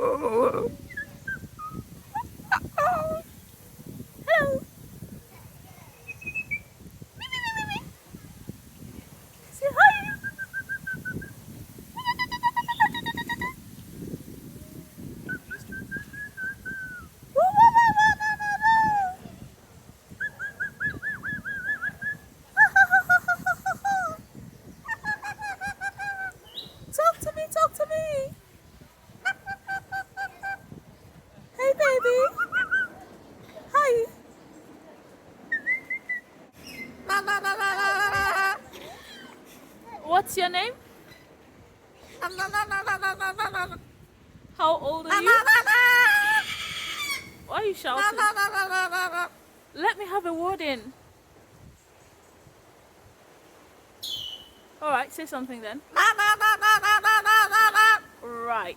Hello. Say hi. Talk to me, talk to me. Hey, baby. Hi. What's your name? How old are you? Why are you shouting? Let me have a word in. Alright, say something then. Right.